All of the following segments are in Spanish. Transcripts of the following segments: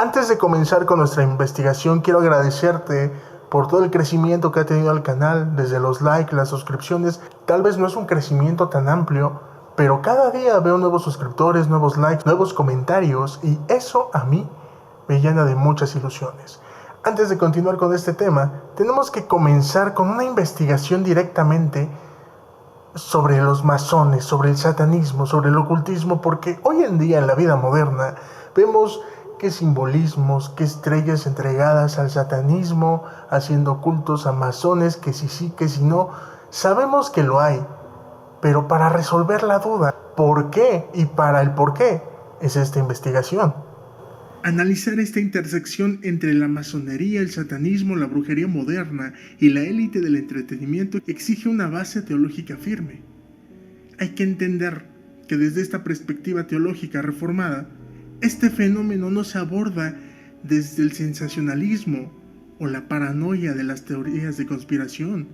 Antes de comenzar con nuestra investigación, quiero agradecerte por todo el crecimiento que ha tenido el canal, desde los likes, las suscripciones. Tal vez no es un crecimiento tan amplio, pero cada día veo nuevos suscriptores, nuevos likes, nuevos comentarios, y eso a mí me llena de muchas ilusiones. Antes de continuar con este tema, tenemos que comenzar con una investigación directamente sobre los masones, sobre el satanismo, sobre el ocultismo, porque hoy en día en la vida moderna vemos qué simbolismos, qué estrellas entregadas al satanismo, haciendo cultos a masones, que si sí, que si no. Sabemos que lo hay, pero para resolver la duda, ¿por qué? Y para el por qué es esta investigación. Analizar esta intersección entre la masonería, el satanismo, la brujería moderna y la élite del entretenimiento exige una base teológica firme. Hay que entender que desde esta perspectiva teológica reformada, este fenómeno no se aborda desde el sensacionalismo o la paranoia de las teorías de conspiración,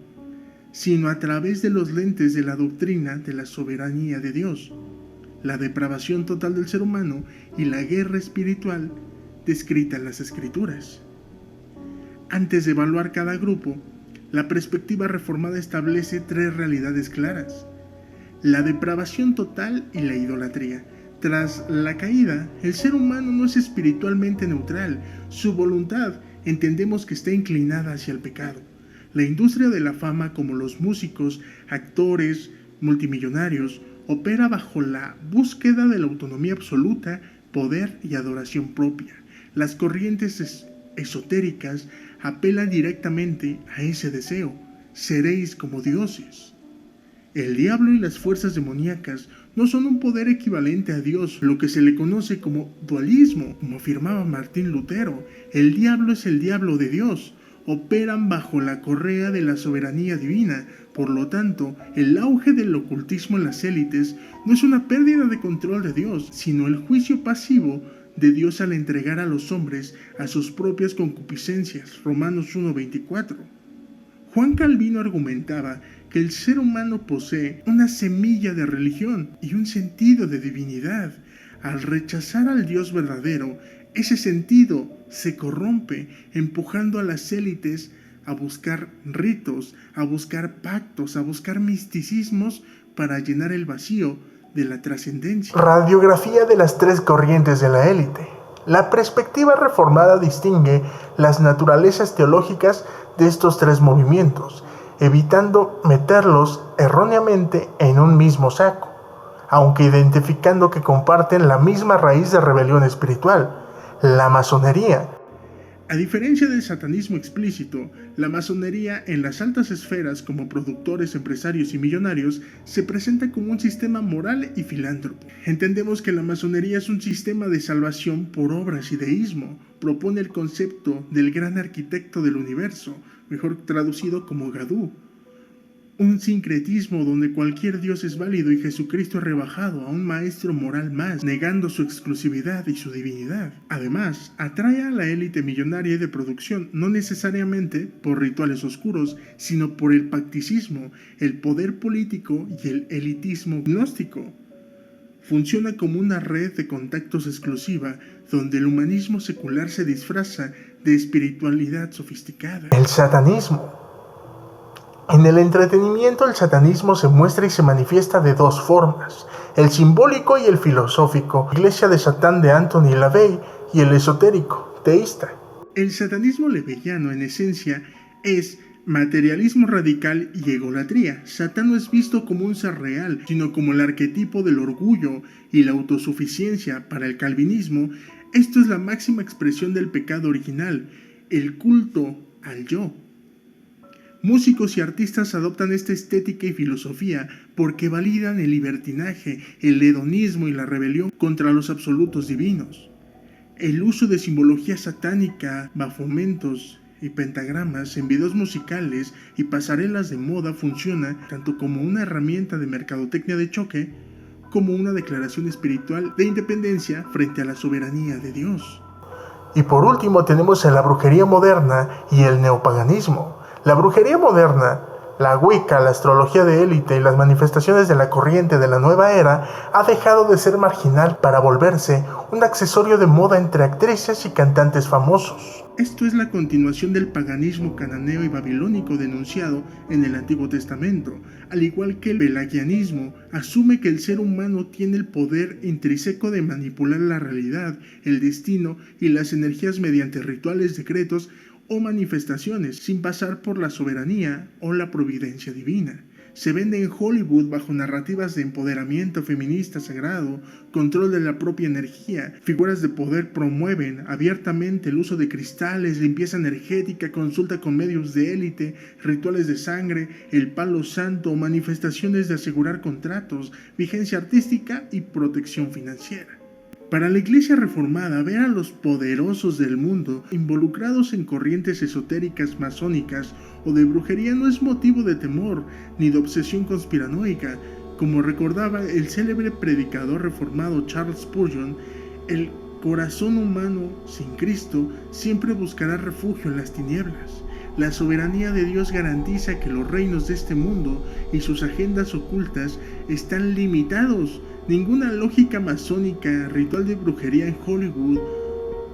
sino a través de los lentes de la doctrina de la soberanía de Dios, la depravación total del ser humano y la guerra espiritual descrita en las Escrituras. Antes de evaluar cada grupo, la perspectiva reformada establece tres realidades claras: la depravación total y la idolatría. Tras la caída, el ser humano no es espiritualmente neutral. Su voluntad entendemos que está inclinada hacia el pecado. La industria de la fama, como los músicos, actores, multimillonarios, opera bajo la búsqueda de la autonomía absoluta, poder y adoración propia. Las corrientes esotéricas apelan directamente a ese deseo: seréis como dioses. El diablo y las fuerzas demoníacas no son un poder equivalente a Dios, lo que se le conoce como dualismo, como afirmaba Martín Lutero. El diablo es el diablo de Dios. Operan bajo la correa de la soberanía divina. Por lo tanto, el auge del ocultismo en las élites no es una pérdida de control de Dios, sino el juicio pasivo de Dios al entregar a los hombres a sus propias concupiscencias. Romanos 1:24. Juan Calvino argumentaba que el ser humano posee una semilla de religión y un sentido de divinidad. Al rechazar al Dios verdadero, ese sentido se corrompe, empujando a las élites a buscar ritos, a buscar pactos, a buscar misticismos para llenar el vacío de la trascendencia. Radiografía de las tres corrientes de la élite. La perspectiva reformada distingue las naturalezas teológicas de estos tres movimientos, evitando meterlos erróneamente en un mismo saco, aunque identificando que comparten la misma raíz de rebelión espiritual: la masonería. A diferencia del satanismo explícito, la masonería en las altas esferas, como productores, empresarios y millonarios, se presenta como un sistema moral y filántropo. Entendemos que la masonería es un sistema de salvación por obras y deísmo. Propone el concepto del gran arquitecto del universo, mejor traducido como Gadú. Un sincretismo donde cualquier Dios es válido y Jesucristo es rebajado a un maestro moral más, negando su exclusividad y su divinidad. Además, atrae a la élite millonaria y de producción, no necesariamente por rituales oscuros, sino por el pacticismo, el poder político y el elitismo gnóstico. Funciona como una red de contactos exclusiva, donde el humanismo secular se disfraza de espiritualidad sofisticada. El satanismo. En el entretenimiento, el satanismo se muestra y se manifiesta de dos formas: el simbólico y el filosófico, Iglesia de Satán de Anthony LaVey, y el esotérico, teísta. El satanismo lebeyano, en esencia, es materialismo radical y egolatría. Satán no es visto como un ser real, sino como el arquetipo del orgullo y la autosuficiencia. Para el calvinismo, esto es la máxima expresión del pecado original, el culto al yo. Músicos y artistas adoptan esta estética y filosofía porque validan el libertinaje, el hedonismo y la rebelión contra los absolutos divinos. El uso de simbología satánica, bafomentos y pentagramas en videos musicales y pasarelas de moda funciona tanto como una herramienta de mercadotecnia de choque como una declaración espiritual de independencia frente a la soberanía de Dios. Y por último tenemos a la brujería moderna y el neopaganismo. La brujería moderna La Wicca, la astrología de élite y las manifestaciones de la corriente de la nueva era ha dejado de ser marginal para volverse un accesorio de moda entre actrices y cantantes famosos. Esto es la continuación del paganismo cananeo y babilónico denunciado en el Antiguo Testamento. Al igual que el pelagianismo, asume que el ser humano tiene el poder intrínseco de manipular la realidad, el destino y las energías mediante rituales, decretos o manifestaciones, sin pasar por la soberanía o la providencia divina. Se vende en Hollywood bajo narrativas de empoderamiento feminista sagrado, control de la propia energía. Figuras de poder promueven abiertamente el uso de cristales, limpieza energética, consulta con medios de élite, rituales de sangre, el palo santo, manifestaciones de asegurar contratos, vigencia artística y protección financiera. Para la Iglesia reformada, ver a los poderosos del mundo involucrados en corrientes esotéricas masónicas o de brujería no es motivo de temor ni de obsesión conspiranoica. Como recordaba el célebre predicador reformado Charles Spurgeon, el corazón humano sin Cristo siempre buscará refugio en las tinieblas. La soberanía de Dios garantiza que los reinos de este mundo y sus agendas ocultas están limitados. Ninguna lógica masónica, ritual de brujería en Hollywood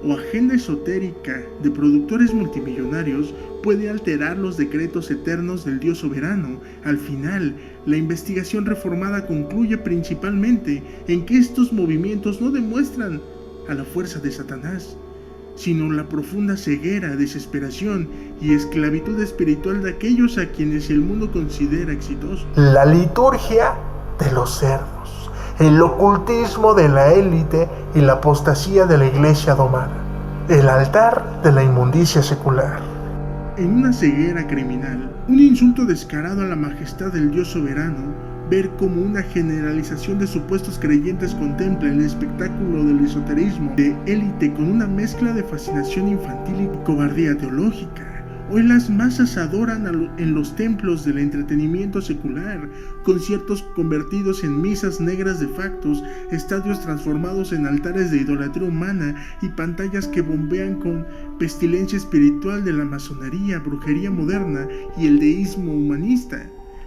o agenda esotérica de productores multimillonarios puede alterar los decretos eternos del Dios soberano. Al final, la investigación reformada concluye principalmente en que estos movimientos no demuestran a la fuerza de Satanás, sino la profunda ceguera, desesperación y esclavitud espiritual de aquellos a quienes el mundo considera exitosos. La liturgia de los cerdos, el ocultismo de la élite y la apostasía de la iglesia domada, el altar de la inmundicia secular. En una ceguera criminal, un insulto descarado a la majestad del Dios soberano, ver cómo una generalización de supuestos creyentes contempla el espectáculo del esoterismo de élite con una mezcla de fascinación infantil y cobardía teológica. Hoy las masas adoran en los templos del entretenimiento secular, conciertos convertidos en misas negras de factos, estadios transformados en altares de idolatría humana y pantallas que bombean con pestilencia espiritual de la masonería, brujería moderna y el deísmo humanista.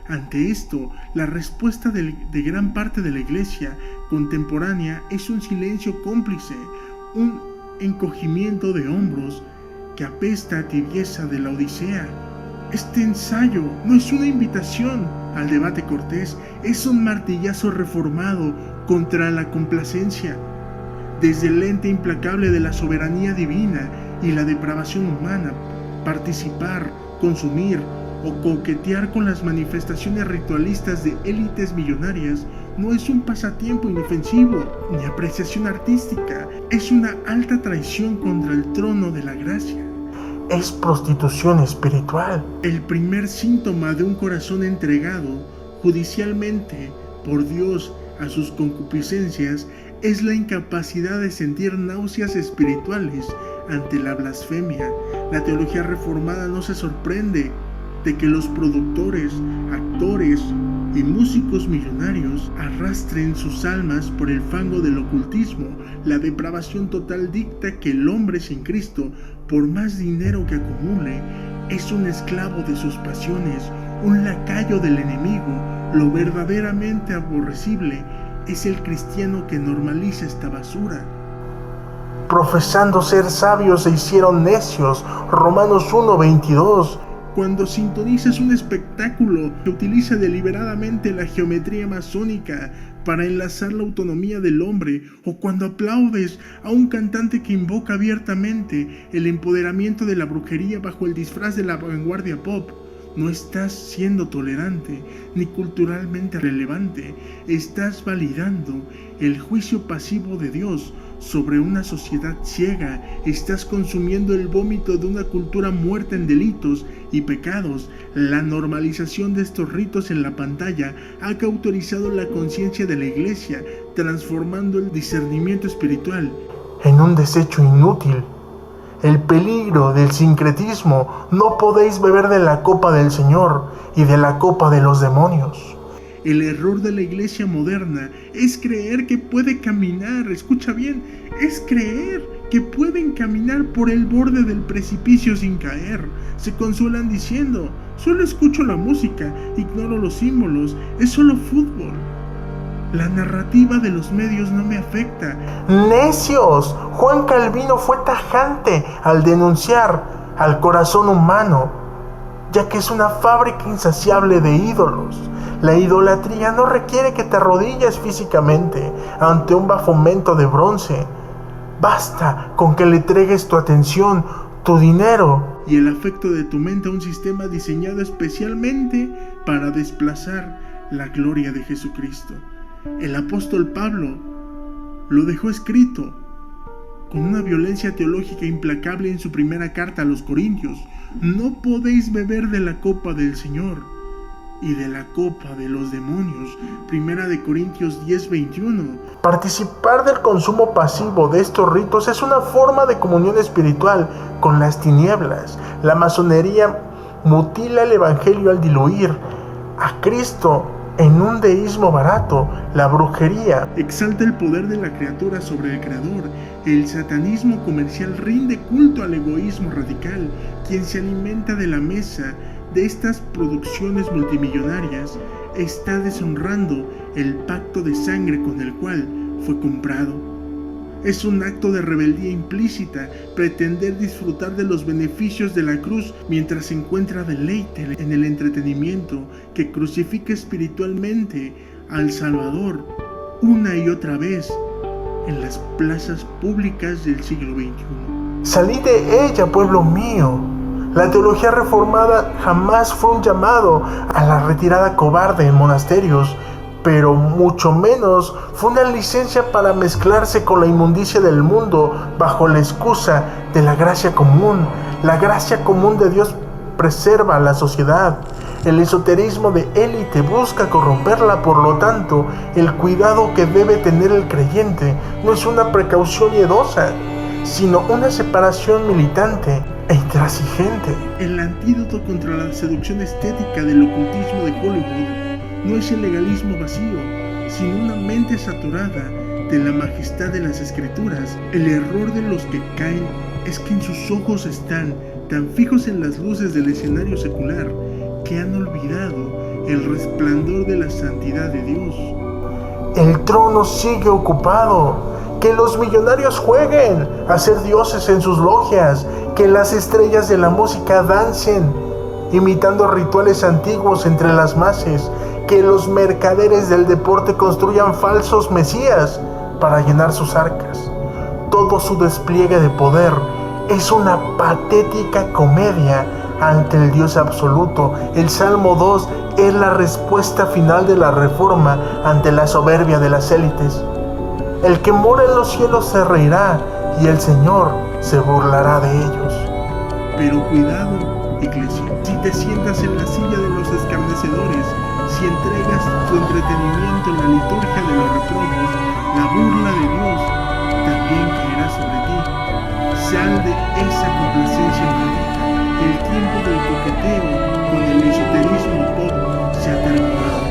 Ante esto, la respuesta de gran parte de la iglesia contemporánea es un silencio cómplice, un encogimiento de hombros que apesta a tibieza de la Odisea. Este ensayo no es una invitación al debate cortés, es un martillazo reformado contra la complacencia. Desde el lente implacable de la soberanía divina y la depravación humana, participar, consumir o coquetear con las manifestaciones ritualistas de élites millonarias no es un pasatiempo inofensivo ni apreciación artística, es una alta traición contra el trono de la gracia. Es prostitución espiritual. El primer síntoma de un corazón entregado judicialmente por Dios a sus concupiscencias es la incapacidad de sentir náuseas espirituales ante la blasfemia. La teología reformada no se sorprende de que los productores, actores y músicos millonarios arrastren sus almas por el fango del ocultismo. La depravación total dicta que el hombre sin Cristo, por más dinero que acumule, es un esclavo de sus pasiones, un lacayo del enemigo. Lo verdaderamente aborrecible es el cristiano que normaliza esta basura. Profesando ser sabios se hicieron necios. Romanos 1:22. Cuando sintonizas un espectáculo que utiliza deliberadamente la geometría masónica para enlazar la autonomía del hombre, o cuando aplaudes a un cantante que invoca abiertamente el empoderamiento de la brujería bajo el disfraz de la vanguardia pop, no estás siendo tolerante ni culturalmente relevante, estás validando el juicio pasivo de Dios sobre una sociedad ciega, estás consumiendo el vómito de una cultura muerta en delitos y pecados. La normalización de estos ritos en la pantalla ha cauterizado la conciencia de la iglesia, transformando el discernimiento espiritual en un desecho inútil. El peligro del sincretismo: no podéis beber de la copa del Señor y de la copa de los demonios. El error de la iglesia moderna es creer que puede caminar, escucha bien, es creer que pueden caminar por el borde del precipicio sin caer. Se consuelan diciendo: Solo escucho la música, ignoro los símbolos, es solo fútbol. La narrativa de los medios no me afecta. ¡Necios! Juan Calvino fue tajante al denunciar al corazón humano, ya que es una fábrica insaciable de ídolos. La idolatría no requiere que te arrodilles físicamente ante un bafomento de bronce. Basta con que le entregues tu atención, tu dinero y el afecto de tu mente a un sistema diseñado especialmente para desplazar la gloria de Jesucristo. El apóstol Pablo lo dejó escrito con una violencia teológica implacable en su primera carta a los Corintios. No podéis beber de la copa del Señor y de la copa de los demonios. Primera de Corintios 10:21. Participar del consumo pasivo de estos ritos es una forma de comunión espiritual con las tinieblas. La masonería mutila el evangelio al diluir a Cristo en un deísmo barato. La brujería exalta el poder de la criatura sobre el creador. El satanismo comercial rinde culto al egoísmo radical. Quien se alimenta de la mesa de estas producciones multimillonarias está deshonrando el pacto de sangre con el cual fue comprado. Es un acto de rebeldía implícita pretender disfrutar de los beneficios de la cruz mientras se encuentra deleite en el entretenimiento que crucifica espiritualmente al Salvador una y otra vez en las plazas públicas del siglo XXI. Salid de ella, pueblo mío. La teología reformada jamás fue un llamado a la retirada cobarde en monasterios, pero mucho menos fue una licencia para mezclarse con la inmundicia del mundo bajo la excusa de la gracia común. La gracia común de Dios preserva a la sociedad. El esoterismo de élite busca corromperla, por lo tanto, el cuidado que debe tener el creyente no es una precaución miedosa, sino una separación militante e intransigente. El antídoto contra la seducción estética del ocultismo de Hollywood no es el legalismo vacío, sino una mente saturada de la majestad de las Escrituras. El error de los que caen es que en sus ojos están tan fijos en las luces del escenario secular que han olvidado el resplandor de la santidad de Dios. El trono sigue ocupado. Que los millonarios jueguen a ser dioses en sus logias. Que las estrellas de la música dancen, imitando rituales antiguos entre las masas. Que los mercaderes del deporte construyan falsos mesías para llenar sus arcas. Todo su despliegue de poder es una patética comedia ante el Dios absoluto. El Salmo 2 es la respuesta final de la reforma ante la soberbia de las élites. El que mora en los cielos se reirá y el Señor se burlará de ellos. Pero cuidado, iglesia, si te sientas en la silla de los escarnecedores, si entregas tu entretenimiento en la liturgia de los reprobos, la burla de Dios también caerá sobre ti. Sal de esa complacencia maldita. El tiempo del coqueteo con el esoterismo pop se ha terminado.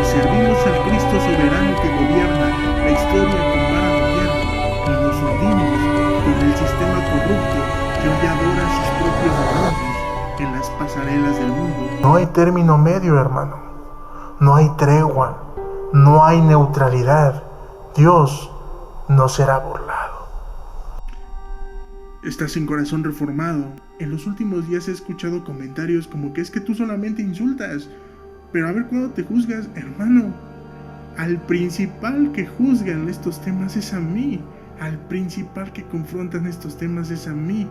Y servimos al Cristo soberano que gobierna la historia con vara de hierro, y nos hundimos con el sistema corrupto que hoy adora a sus propios demonios en las pasarelas del mundo. No hay término medio, hermano. No hay tregua. No hay neutralidad. Dios no será burlado. Estás en Corazón Reformado. En los últimos días he escuchado comentarios como que es que tú solamente insultas. Pero a ver cuándo te juzgas, hermano. Al principal que juzgan estos temas es a mí. Al principal que confrontan estos temas es a mí.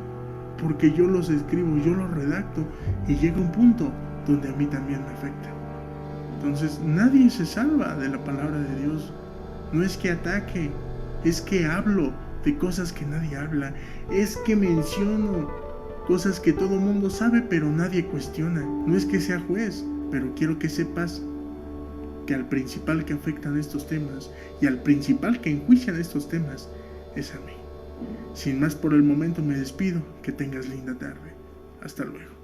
Porque yo los escribo, yo los redacto. Y llega un punto donde a mí también me afecta. Entonces nadie se salva de la palabra de Dios. No es que ataque, es que hablo de cosas que nadie habla. Es que menciono cosas que todo mundo sabe pero nadie cuestiona. No es que sea juez, pero quiero que sepas que al principal que afectan estos temas y al principal que enjuician estos temas es a mí. Sin más por el momento me despido. Que tengas linda tarde. Hasta luego.